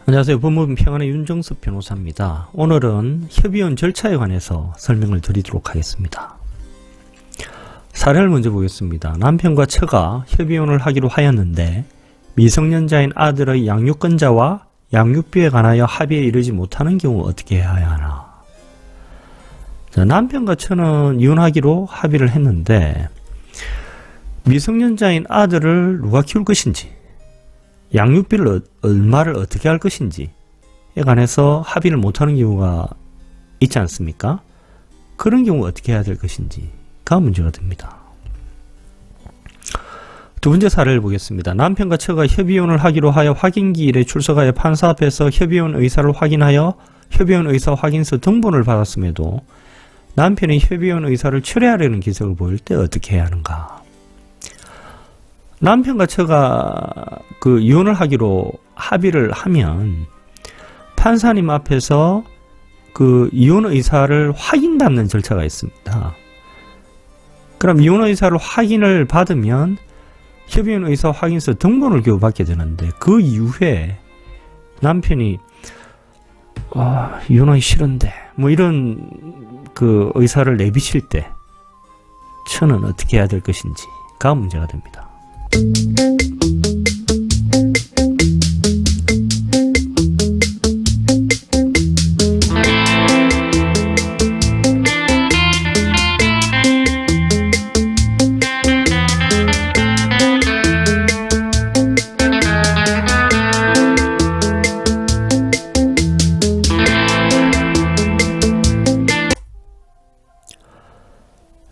안녕하세요. 법무부 평안의 윤정섭 변호사입니다. 오늘은 협의원 절차에 관해서 설명을 드리도록 하겠습니다. 사례를 먼저 보겠습니다. 남편과 처가 협의혼을 하기로 하였는데 미성년자인 아들의 양육권자와 양육비에 관하여 합의에 이르지 못하는 경우 어떻게 해야 하나. 자, 남편과 처는 이혼하기로 합의를 했는데 미성년자인 아들을 누가 키울 것인지, 양육비를 얼마를 어떻게 할 것인지에 관해서 합의를 못하는 경우가 있지 않습니까? 그런 경우 어떻게 해야 될 것인지가 문제가 됩니다. 두 번째 사례를 보겠습니다. 남편과 처가 협의혼을 하기로 하여 확인기일에 출석하여 판사 앞에서 협의혼 의사를 확인하여 협의혼 의사 확인서 등본을 받았음에도 남편이 협의혼 의사를 철회하려는 기색을 보일 때 어떻게 해야 하는가? 남편과 처가 이혼을 하기로 합의를 하면 판사님 앞에서 이혼 의사를 확인받는 절차가 있습니다. 그럼 이혼 의사를 확인을 받으면 협의혼 의사 확인서 등본을 겨우 받게 되는데 그 이후에 남편이 이혼하기 싫은데 이런 의사를 내비칠 때 처는 어떻게 해야 될 것인지가 문제가 됩니다.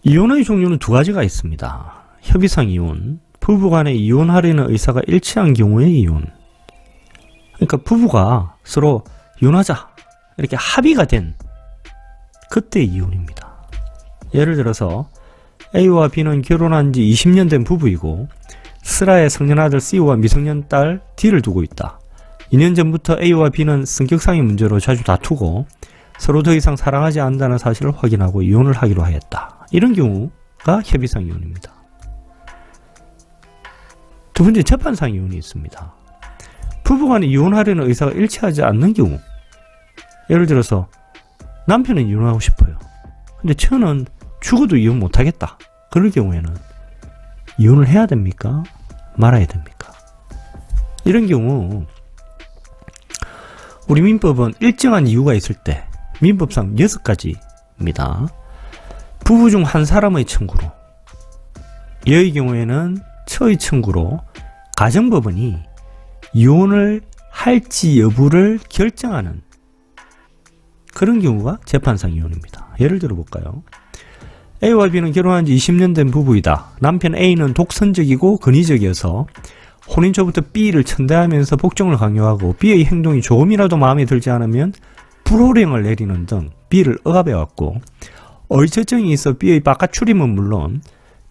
이혼의 종류는 두 가지가 있습니다. 협의상 이혼, 부부간에 이혼하려는 의사가 일치한 경우의 이혼. 그러니까 부부가 서로 이혼하자 이렇게 합의가 된 그때 이혼입니다. 예를 들어서 A와 B는 결혼한 지 20년 된 부부이고 슬아의 성년아들 C와 미성년 딸 D를 두고 있다. 2년 전부터 A와 B는 성격상의 문제로 자주 다투고 서로 더 이상 사랑하지 않는다는 사실을 확인하고 이혼을 하기로 하였다. 이런 경우가 협의상 이혼입니다. 두 번째, 재판상 이혼이 있습니다. 부부간에 이혼하려는 의사가 일치하지 않는 경우, 예를 들어서 남편은 이혼하고 싶어요. 근데 처는 죽어도 이혼 못하겠다. 그럴 경우에는 이혼을 해야 됩니까? 말아야 됩니까? 이런 경우 우리 민법은 일정한 이유가 있을 때 민법상 6가지입니다. 부부 중 한 사람의 청구로, 여의 경우에는 처의 청구로 가정법원이 이혼을 할지 여부를 결정하는 그런 경우가 재판상 이혼입니다. 예를 들어 볼까요? A와 B는 결혼한 지 20년 된 부부이다. 남편 A는 독선적이고 근위적이어서 혼인 초부터 B를 천대하면서 복종을 강요하고 B의 행동이 조금이라도 마음에 들지 않으면 불호령을 내리는 등 B를 억압해왔고 의처증이 있어 B의 바깥 출입은 물론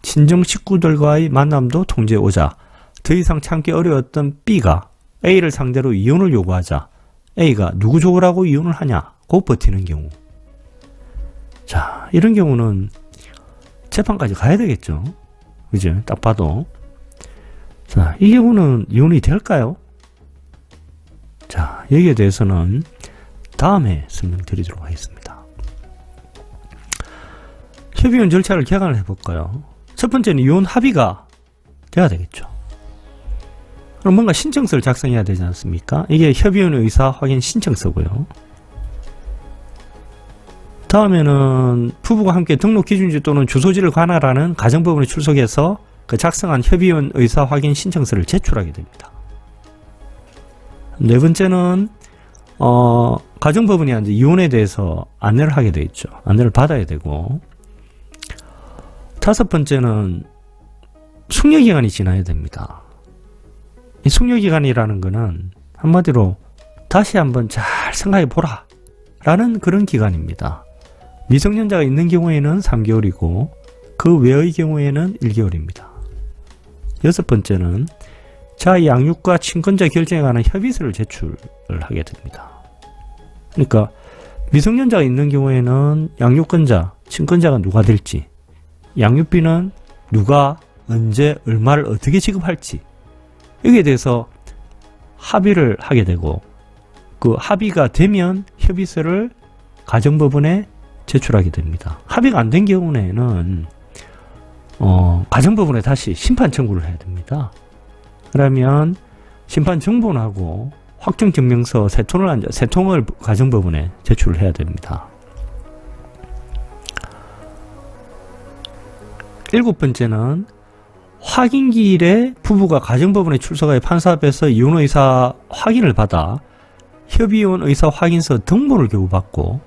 친정 식구들과의 만남도 통제해오자 더 이상 참기 어려웠던 B가 A를 상대로 이혼을 요구하자 A가 누구 좋으라고 이혼을 하냐고 버티는 경우. 자, 이런 경우는 재판까지 가야 되겠죠. 그죠? 딱 봐도. 자, 이 경우는 이혼이 될까요? 자, 여기에 대해서는 다음에 설명드리도록 하겠습니다. 협의혼 절차를 개관을 해볼까요? 첫 번째는 이혼 합의가 돼야 되겠죠. 그럼 뭔가 신청서를 작성해야 되지 않습니까? 이게 협의혼 의사 확인 신청서고요. 다음에는 부부가 함께 등록 기준지 또는 주소지를 관할하는 가정법원에 출석해서 작성한 협의혼 의사 확인 신청서를 제출하게 됩니다. 네 번째는 가정법원이 이제 이혼에 대해서 안내를 하게 되어 있죠. 안내를 받아야 되고, 다섯 번째는 숙려기간이 지나야 됩니다. 이 숙려기간이라는 것은 한마디로 다시 한번 잘 생각해 보라 라는 그런 기간입니다. 미성년자가 있는 경우에는 3개월이고 그 외의 경우에는 1개월입니다. 여섯 번째는 자의 양육과 친권자 결정에 관한 협의서를 제출을 하게 됩니다. 그러니까 미성년자가 있는 경우에는 양육권자, 친권자가 누가 될지, 양육비는 누가 언제 얼마를 어떻게 지급할지 여기에 대해서 합의를 하게 되고, 그 합의가 되면 협의서를 가정법원에 제출하게 됩니다. 합의가 안 된 경우에는 가정법원에 다시 심판 청구를 해야 됩니다. 그러면 심판 정본하고 확정증명서 세 통을 가정법원에 제출을 해야 됩니다. 7번째는 확인기일에 부부가 가정법원에 출석하여 판사 앞에서 이혼 의사 확인을 받아 협의혼 의사 확인서 등본을 교부받고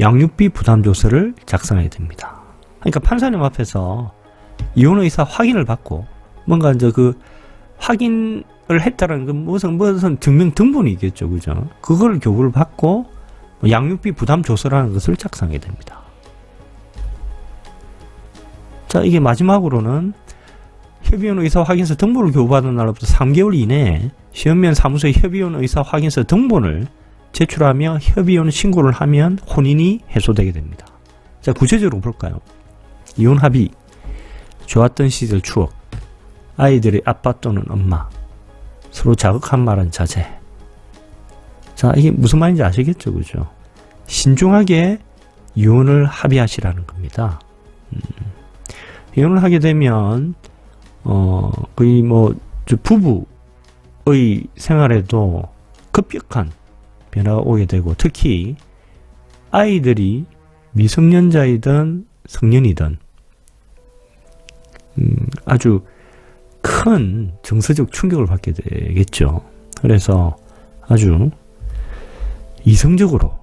양육비 부담조서를 작성해야 됩니다. 그러니까 판사님 앞에서 이혼 의사 확인을 받고 뭔가 이제 그 확인을 했다는 그 무슨 증명 등본이 있겠죠, 그죠? 그걸 교부를 받고 양육비 부담조서라는 것을 작성해야 됩니다. 자, 이게 마지막으로는 협의혼 의사 확인서 등본을 교부받은 날로부터 3개월 이내에 시험면 사무소에 협의혼 의사 확인서 등본을 제출하며 협의혼 신고를 하면 혼인이 해소되게 됩니다. 자, 구체적으로 볼까요? 이혼 합의, 좋았던 시절 추억, 아이들의 아빠 또는 엄마, 서로 자극한 말은 자제. 자, 이게 무슨 말인지 아시겠죠, 그죠? 신중하게 이혼을 합의하시라는 겁니다. 이혼을 하게 되면 거의 부부의 생활에도 급격한 변화가 오게 되고, 특히 아이들이 미성년자이든 성년이든 아주 큰 정서적 충격을 받게 되겠죠. 그래서 아주 이성적으로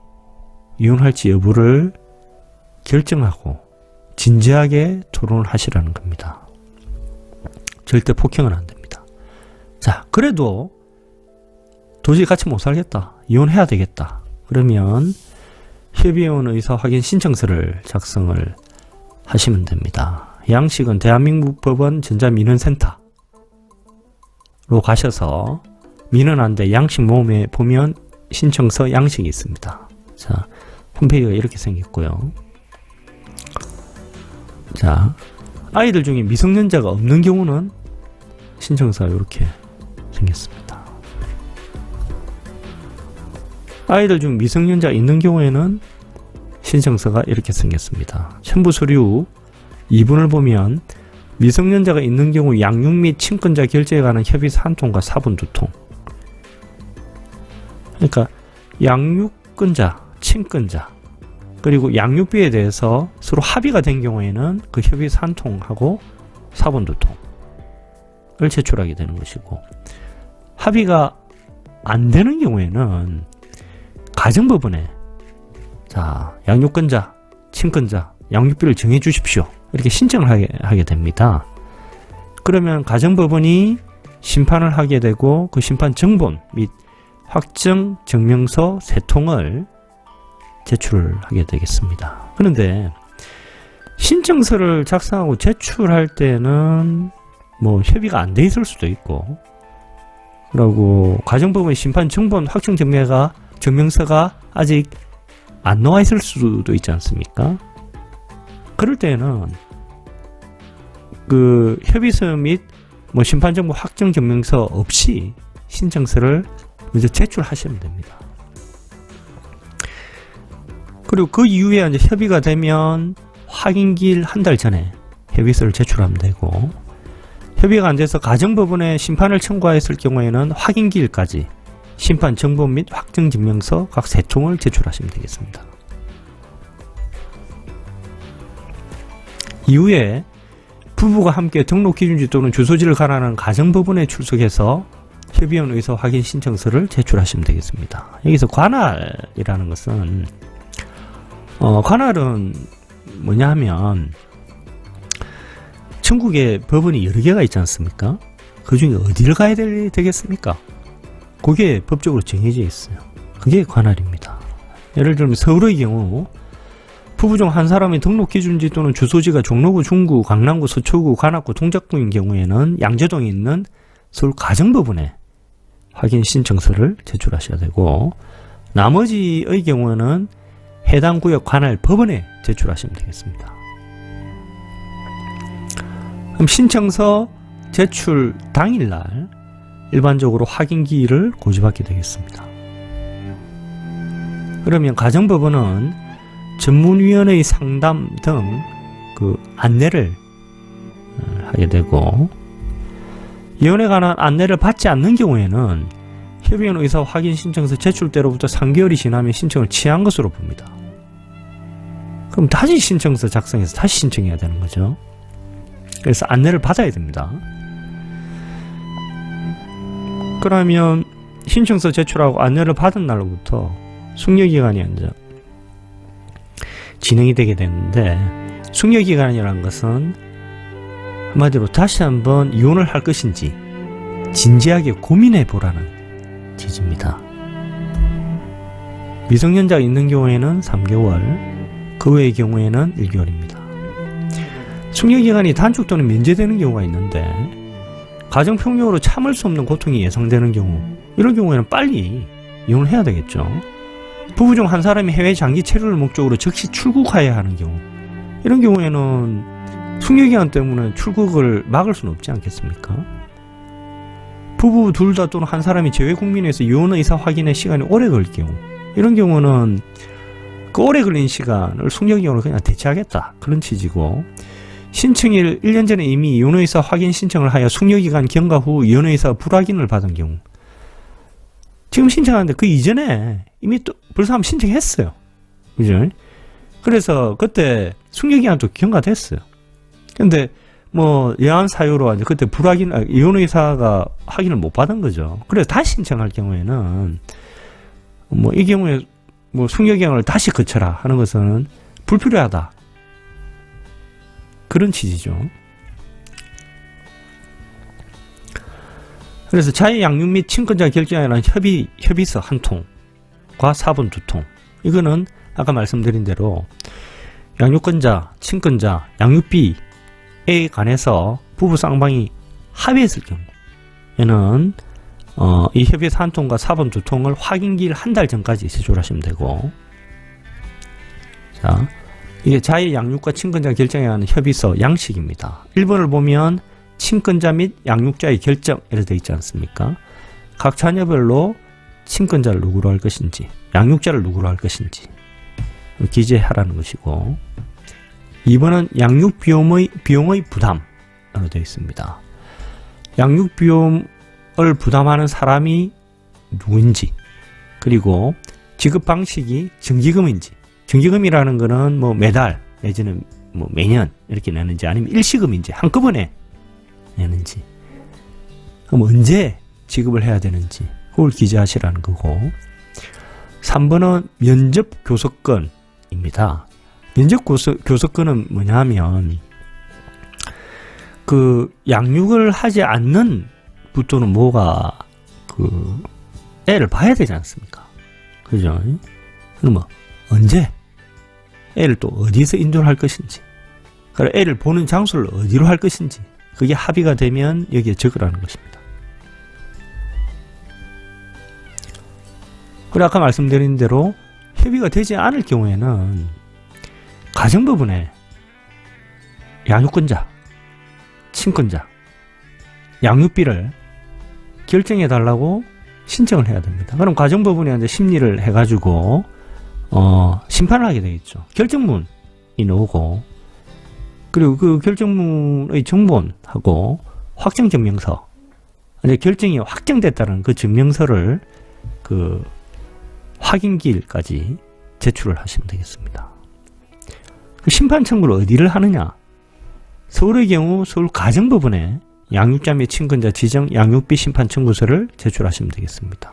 이혼할지 여부를 결정하고 진지하게 토론을 하시라는 겁니다. 절대 폭행은 안 됩니다. 자, 그래도 도저히 같이 못 살겠다, 이혼해야 되겠다, 그러면 협의혼 의사 확인 신청서를 작성을 하시면 됩니다. 양식은 대한민국 법원 전자민원센터로 가셔서 민원안대 양식 모음에 보면 신청서 양식이 있습니다. 자, 홈페이지가 이렇게 생겼고요. 자, 아이들 중에 미성년자가 없는 경우는 신청서가 이렇게 생겼습니다. 아이들 중 미성년자가 있는 경우에는 신청서가 이렇게 생겼습니다. 첨부 서류 2번을 보면 미성년자가 있는 경우 양육 및 친권자 결제에 관한 협의서 1통과 사본 2통. 그러니까 양육권자, 친권자, 그리고 양육비에 대해서 서로 합의가 된 경우에는 그 협의서 1통하고 사본 2통을 제출하게 되는 것이고, 합의가 안 되는 경우에는 가정법원에 자, 양육권자, 친권자, 양육비를 정해 주십시오, 이렇게 신청을 하게 됩니다. 그러면 가정법원이 심판을 하게 되고, 그 심판 정본 및 확정 증명서 3통을 제출을 하게 되겠습니다. 그런데 신청서를 작성하고 제출할 때는 협의가 안 돼 있을 수도 있고, 그리고 가정법원 심판 정본 확정 증명서가 아직 안 나와 있을 수도 있지 않습니까? 그럴 때는 그 협의서 및 심판 정보 확정 증명서 없이 신청서를 먼저 제출하시면 됩니다. 그리고 그 이후에 이제 협의가 되면 확인기일 한 달 전에 협의서를 제출하면 되고, 협의가 안 돼서 가정법원에 심판을 청구하였을 경우에는 확인기일까지 심판 정본 및 확정 증명서 각 3통을 제출하시면 되겠습니다. 이후에 부부가 함께 등록기준지 또는 주소지를 관할하는 가정법원에 출석해서 협의혼 의사 확인 신청서를 제출하시면 되겠습니다. 여기서 관할이라는 것은 관할은 뭐냐 하면 전국에 법원이 여러 개가 있지 않습니까? 그 중에 어디를 가야 되겠습니까? 그게 법적으로 정해져 있어요. 그게 관할입니다. 예를 들면 서울의 경우 부부 중 한 사람의 등록기준지 또는 주소지가 종로구, 중구, 강남구, 서초구, 관악구, 동작구인 경우에는 양재동에 있는 서울 가정법원에 확인 신청서를 제출하셔야 되고, 나머지의 경우에는 해당 구역 관할 법원에 제출하시면 되겠습니다. 그럼 신청서 제출 당일날 일반적으로 확인기일을 고지받게 되겠습니다. 그러면 가정법원은 전문위원회의 상담 등 그 안내를 하게 되고, 이혼에 관한 안내를 받지 않는 경우에는 협의원 의사 확인 신청서 제출 때로부터 3개월이 지나면 신청을 취한 것으로 봅니다. 그럼 다시 신청서 작성해서 다시 신청해야 되는 거죠. 그래서 안내를 받아야 됩니다. 그러면 신청서 제출하고 안내를 받은 날로부터 숙려기간이 이제 진행이 되게 되는데, 숙려기간이라는 것은 한마디로 다시 한번 이혼을 할 것인지 진지하게 고민해 보라는 지지입니다. 미성년자가 있는 경우에는 3개월, 그 외의 경우에는 1개월입니다. 숙려기간이 단축 또는 면제되는 경우가 있는데, 가정폭력으로 참을 수 없는 고통이 예상되는 경우, 이런 경우에는 빨리 이혼을 해야 되겠죠. 부부 중 한 사람이 해외 장기 체류를 목적으로 즉시 출국해야 하는 경우, 이런 경우에는 숙려기간 때문에 출국을 막을 수는 없지 않겠습니까? 부부 둘 다 또는 한 사람이 제외 국민에서 이혼 의사 확인의 시간이 오래 걸릴 경우, 이런 경우는 그 오래 걸린 시간을 숙려기간으로 그냥 대체하겠다, 그런 취지고, 신청일 1년 전에 이미 이혼 의사 확인 신청을 하여 숙려기간 경과 후 이혼 의사 불확인을 받은 경우, 지금 신청하는데 그 이전에 이미 또 벌써 한번 신청했어요. 그죠? 그래서 그때 숙려기간도 경과됐어요. 근데 뭐 예한 사유로 이제 그때 이혼 의사가 확인을 못 받은 거죠. 그래서 다시 신청할 경우에는 뭐 이 경우에 뭐 숙려기간을 다시 거쳐라 하는 것은 불필요하다, 그런 취지죠. 그래서 자의 양육 및 친권자 결정에 관한 협의서 한 통과 사본 2통, 이거는 아까 말씀드린 대로 양육권자, 친권자, 양육비에 관해서 부부 쌍방이 합의했을 경우에는 이 협의서 한 통과 사본 2통을 확인기일 한 달 전까지 제출하시면 되고, 자, 이게 자의 양육과 친권자 결정에 관한 협의서 양식입니다. 1번을 보면 친권자 및 양육자의 결정, 이렇게 되어 있지 않습니까? 각 자녀별로 친권자를 누구로 할 것인지, 양육자를 누구로 할 것인지 기재하라는 것이고, 2번은 양육 비용의 부담으로 되어 있습니다. 양육 비용을 부담하는 사람이 누구인지, 그리고 지급 방식이 정기금인지, 정기금이라는 것은 뭐 매달 내지는 뭐 매년 이렇게 내는지, 아니면 일시금인지 한꺼번에 내는지, 그럼 언제 지급을 해야 되는지 그걸 기재하시라는 거고, 3번은 면접 교섭권입니다. 면접 교섭권은 뭐냐면 그 양육을 하지 않는 부또는 뭐가 그 애를 봐야 되지 않습니까? 그죠? 그럼 뭐 언제 애를 또 어디서 인도를 할 것인지, 그리고 애를 보는 장소를 어디로 할 것인지, 그게 합의가 되면 여기에 적으라는 것입니다. 그리고 아까 말씀드린 대로 협의가 되지 않을 경우에는 가정법원에 양육권자, 친권자, 양육비를 결정해 달라고 신청을 해야 됩니다. 그럼 가정법원에 이제 심리를 해가지고 심판을 하게 되겠죠. 결정문이 나오고, 그리고 그 결정문의 정본하고 확정증명서, 이제 결정이 확정됐다는 그 증명서를 그 확인기일까지 제출을 하시면 되겠습니다. 그 심판 청구를 어디를 하느냐? 서울의 경우 서울 가정법원에 양육자 및 친권자 지정 양육비 심판 청구서를 제출하시면 되겠습니다.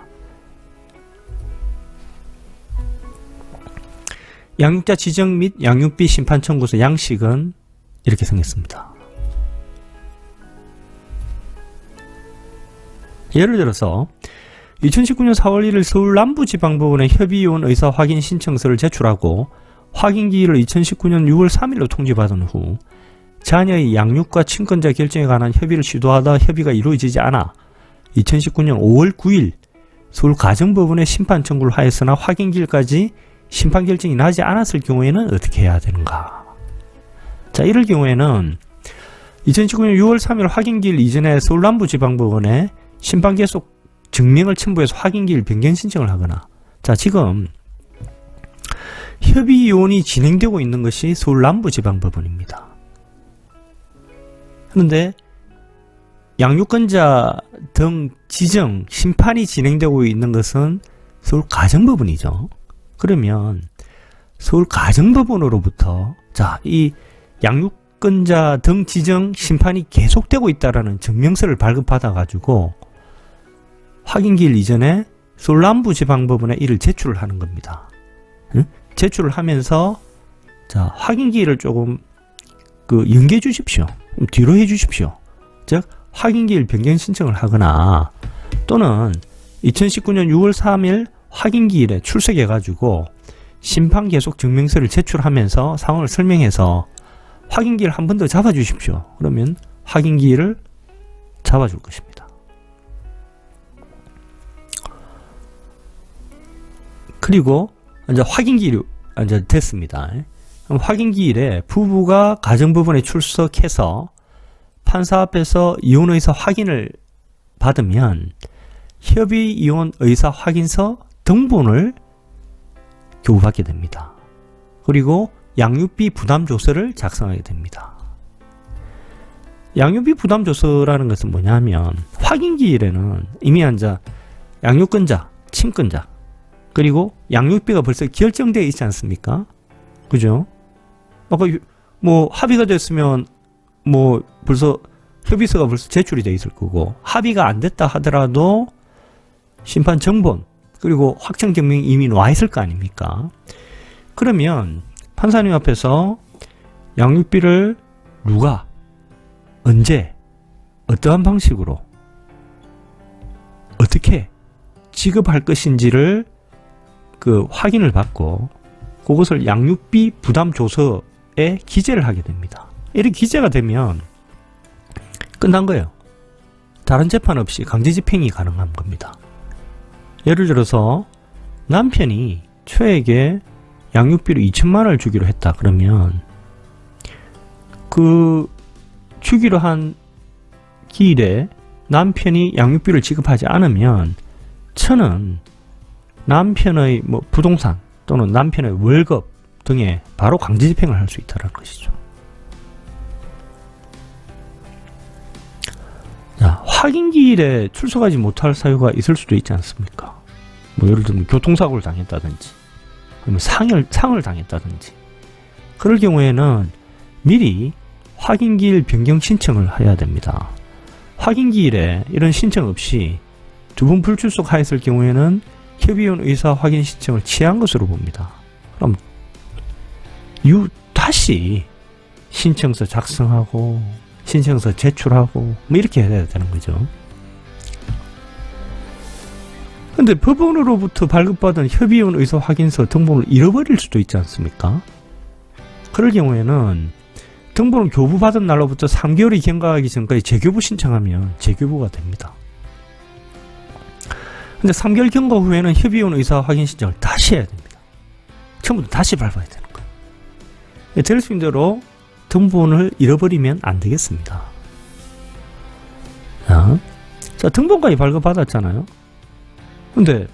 양육자 지정 및 양육비 심판 청구서 양식은 이렇게 생겼습니다. 예를 들어서 2019년 4월 1일 서울 남부지방법원에 협의이혼 의사 확인 신청서를 제출하고 확인기일을 2019년 6월 3일로 통지받은 후 자녀의 양육과 친권자 결정에 관한 협의를 시도하다 협의가 이루어지지 않아 2019년 5월 9일 서울 가정법원에 심판 청구를 하였으나 확인기일까지 심판 결정이 나지 않았을 경우에는 어떻게 해야 되는가? 자, 이럴 경우에는 2019년 6월 3일 확인기일 이전에 서울 남부지방법원에 심판 계속 증명을 첨부해서 확인기일 변경 신청을 하거나, 자, 지금 협의 이혼이 진행되고 있는 것이 서울 남부지방법원입니다. 그런데 양육권자 등 지정, 심판이 진행되고 있는 것은 서울 가정법원이죠. 그러면 서울 가정법원으로부터 이 양육권자 등 지정 심판이 계속되고 있다라는 증명서를 발급받아 가지고 확인기일 이전에 서울 남부지방법원에 이를 제출을 하는 겁니다. 제출을 하면서 확인기일을 조금 연기해 주십시오. 뒤로 해 주십시오. 즉 확인기일 변경 신청을 하거나 또는 2019년 6월 3일 확인기일에 출석해 가지고 심판 계속 증명서를 제출하면서 상황을 설명해서 확인기일 한 번 더 잡아 주십시오. 그러면 확인기일을 잡아줄 것입니다. 그리고 이제 확인기일이 이제 됐습니다. 그럼 확인기일에 부부가 가정법원에 출석해서 판사 앞에서 이혼의사 확인을 받으면 협의 이혼 의사 확인서 등본을 교부받게 됩니다. 그리고 양육비 부담조서를 작성하게 됩니다. 양육비 부담조서라는 것은 뭐냐면 확인기일에는 이미 양육권자, 친권자 그리고 양육비가 벌써 결정되어 있지 않습니까? 그죠? 아까 합의가 됐으면 벌써 협의서가 벌써 제출이 되어 있을 거고 합의가 안 됐다 하더라도 심판 정본 그리고 확정 증명이 이미 와 있을 거 아닙니까? 그러면 판사님 앞에서 양육비를 누가 언제 어떠한 방식으로 어떻게 지급할 것인지를 확인을 받고 그것을 양육비 부담 조서에 기재를 하게 됩니다. 이렇게 기재가 되면 끝난 거예요. 다른 재판 없이 강제 집행이 가능한 겁니다. 예를 들어서 남편이 처에게 양육비로 2천만 원을 주기로 했다. 그러면 주기로 한 기일에 남편이 양육비를 지급하지 않으면 처는 남편의 부동산 또는 남편의 월급 등에 바로 강제 집행을 할 수 있다는 것이죠. 확인기일에 출석하지 못할 사유가 있을 수도 있지 않습니까? 예를 들면 교통사고를 당했다든지 아니면 상을 당했다든지 그럴 경우에는 미리 확인기일 변경 신청을 해야 됩니다. 확인기일에 이런 신청 없이 두 번 불출석하였을 경우에는 협의원 의사 확인 신청을 취한 것으로 봅니다. 그럼 다시 신청서 작성하고 신청서 제출하고 이렇게 해야 되는 거죠. 근데 법원으로부터 발급받은 협의원 의사 확인서 등본을 잃어버릴 수도 있지 않습니까? 그럴 경우에는 등본을 교부받은 날로부터 3개월이 경과하기 전까지 재교부 신청하면 재교부가 됩니다. 근데 3개월 경과 후에는 협의원 의사 확인 신청을 다시 해야 됩니다. 처음부터 다시 밟아야 되는 거예요. 될 수 있는 대로 등본을 잃어버리면 안 되겠습니다. 자, 등본까지 발급받았잖아요. 근데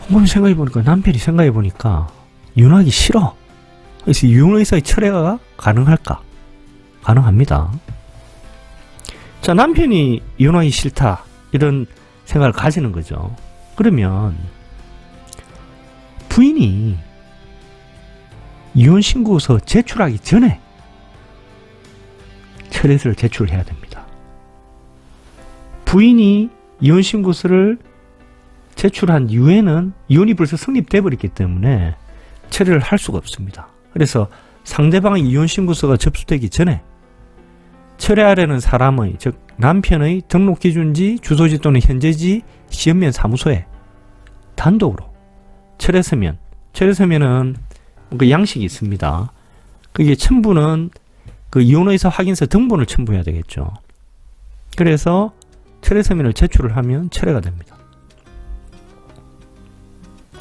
곰곰이 생각해보니까 남편이 생각해보니까 이혼하기 싫어. 그래서 이혼의사의 철회가 가능할까? 가능합니다. 자, 남편이 이혼하기 싫다 이런 생각을 가지는 거죠. 그러면 부인이 이혼신고서 제출하기 전에 철회서를 제출해야 됩니다. 부인이 이혼신고서를 제출한 이후에는 이혼이 벌써 성립돼 버렸기 때문에 철회를 할 수가 없습니다. 그래서 상대방의 이혼신고서가 접수되기 전에 철회하려는 사람의, 즉 남편의 등록기준지, 주소지 또는 현재지 시험면 사무소에 단독으로 철회서면은 양식이 있습니다. 그게 첨부는 이혼의사 확인서 등본을 첨부해야 되겠죠. 그래서 철회서면을 제출을 하면 철회가 됩니다.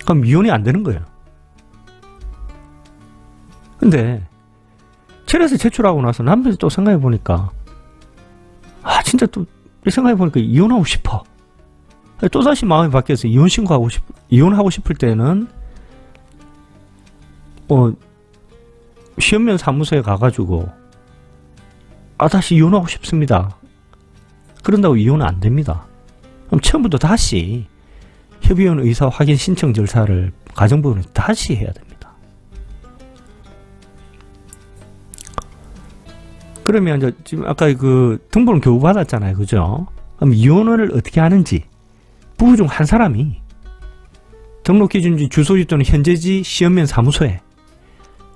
그럼 이혼이 안 되는 거예요. 근데 철회서 제출하고 나서 남편이 또 생각해보니까 진짜 또 생각해보니까 이혼하고 싶어. 또다시 마음이 바뀌어서 이혼하고 싶을 때는 시험면 사무소에 가가지고 다시 이혼하고 싶습니다. 그런다고 이혼은 안 됩니다. 그럼 처음부터 다시 협의원 의사 확인 신청 절차를 가정법원에 다시 해야 됩니다. 그러면 이제 지금 아까 그 등본을 교부 받았잖아요, 그죠? 그럼 이혼을 어떻게 하는지 부부 중 한 사람이 등록기준지 주소지 또는 현재지 시험면 사무소에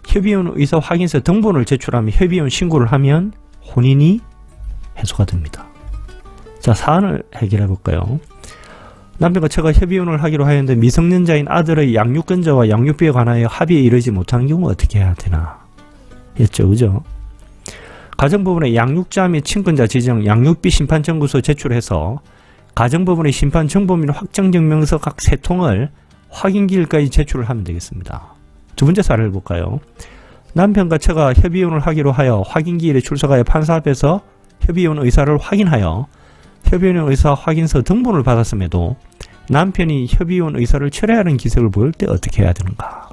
협의원 의사 확인서 등본을 제출하면 협의원 신고를 하면 혼인이 해소가 됩니다. 자, 사안을 해결해 볼까요? 남편과 처가 협의혼을 하기로 하였는데 미성년자인 아들의 양육권자와 양육비에 관하여 합의에 이르지 못한 경우 어떻게 해야 되나 였죠, 그죠? 가정법원에 양육자 및 친권자 지정 양육비 심판 청구서 제출해서 가정법원의 심판 정보 및 확정증명서 각 3통을 확인기일까지 제출을 하면 되겠습니다. 두 번째 사례를 볼까요? 남편과 처가 협의혼을 하기로 하여 확인기일에 출석하여 판사 앞에서 협의혼 의사를 확인하여 협의혼 의사 확인서 등본을 받았음에도 남편이 협의혼 의사를 철회하는 기색을 보일 때 어떻게 해야 되는가?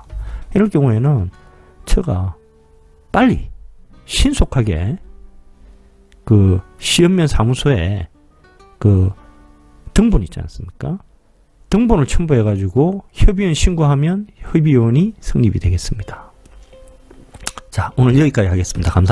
이럴 경우에는 처가 빨리 신속하게 그 시험면 사무소에 그 등본 있지 않습니까? 등본을 첨부해가지고 협의혼 신고하면 협의혼이 성립이 되겠습니다. 자, 오늘 여기까지 하겠습니다. 감사합니다.